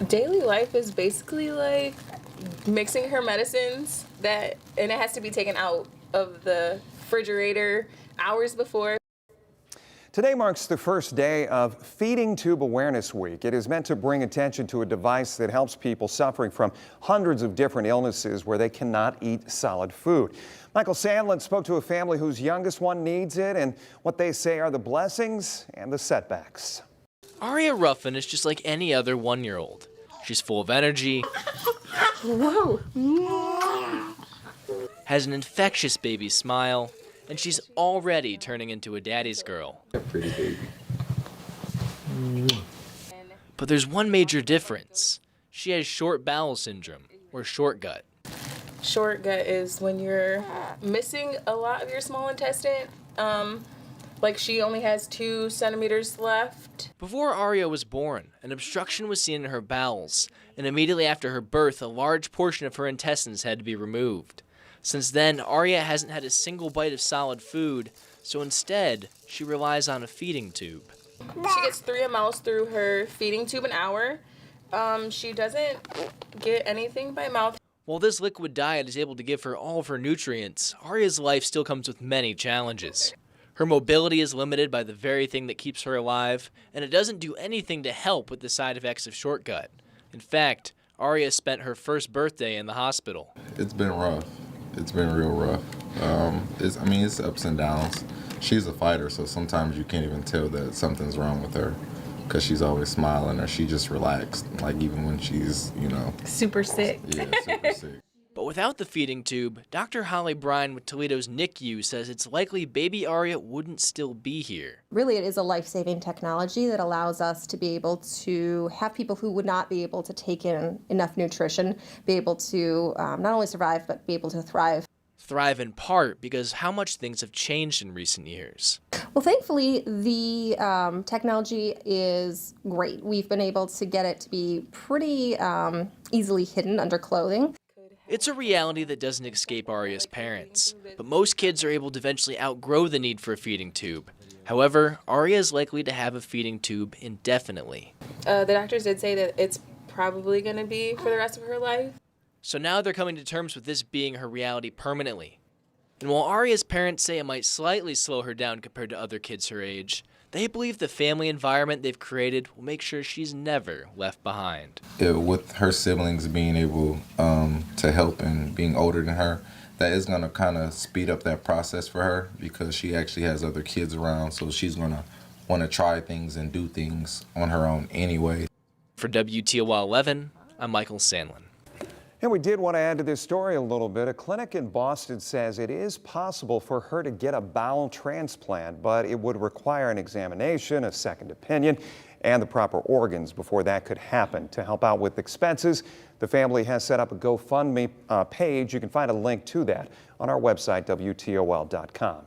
Daily life is basically like mixing her medicines and it has to be taken out of the refrigerator hours before. Today marks the first day of Feeding Tube Awareness Week. It is meant to bring attention to a device that helps people suffering from hundreds of different illnesses where they cannot eat solid food. Michael Sandlin spoke to a family whose youngest one needs it and what they say are the blessings and the setbacks. Ariya Ruffin is just like any other one-year-old. She's full of energy, Whoa. has an infectious baby smile, and she's already turning into a daddy's girl. A pretty baby. But there's one major difference. She has short bowel syndrome, or short gut. Short gut is when you're missing a lot of your small intestine. Like she only has 2 centimeters left. Before Ariya was born, an obstruction was seen in her bowels, and immediately after her birth, a large portion of her intestines had to be removed. Since then, Ariya hasn't had a single bite of solid food, so instead, she relies on a feeding tube. She gets 3 mLs through her feeding tube an hour. She doesn't get anything by mouth. While this liquid diet is able to give her all of her nutrients, Ariya's life still comes with many challenges. Her mobility is limited by the very thing that keeps her alive, and it doesn't do anything to help with the side effects of short gut. In fact, Ariya spent her first birthday in the hospital. It's been rough. It's been real rough. It's ups and downs. She's a fighter, so sometimes you can't even tell that something's wrong with her because she's always smiling or she just relaxed, like even when she's, Super sick. Yeah, super sick. But without the feeding tube, Dr. Holly Bryan with Toledo's NICU says it's likely baby Ariya wouldn't still be here. Really, it is a life-saving technology that allows us to be able to have people who would not be able to take in enough nutrition, be able to not only survive, but be able to thrive. Thrive in part because how much things have changed in recent years. Well, thankfully, the technology is great. We've been able to get it to be pretty easily hidden under clothing. It's a reality that doesn't escape Ariya's parents, but most kids are able to eventually outgrow the need for a feeding tube. However, Ariya is likely to have a feeding tube indefinitely. The doctors did say that it's probably going to be for the rest of her life. So now they're coming to terms with this being her reality permanently. And while Ariya's parents say it might slightly slow her down compared to other kids her age, they believe the family environment they've created will make sure she's never left behind. With her siblings being able to help and being older than her, that is going to kind of speed up that process for her because she actually has other kids around, so she's going to want to try things and do things on her own anyway. For WTOL 11, I'm Michael Sandlin. And we did want to add to this story a little bit. A clinic in Boston says it is possible for her to get a bowel transplant, but it would require an examination, a second opinion, and the proper organs before that could happen. To help out with expenses, the family has set up a GoFundMe page. You can find a link to that on our website, WTOL.com.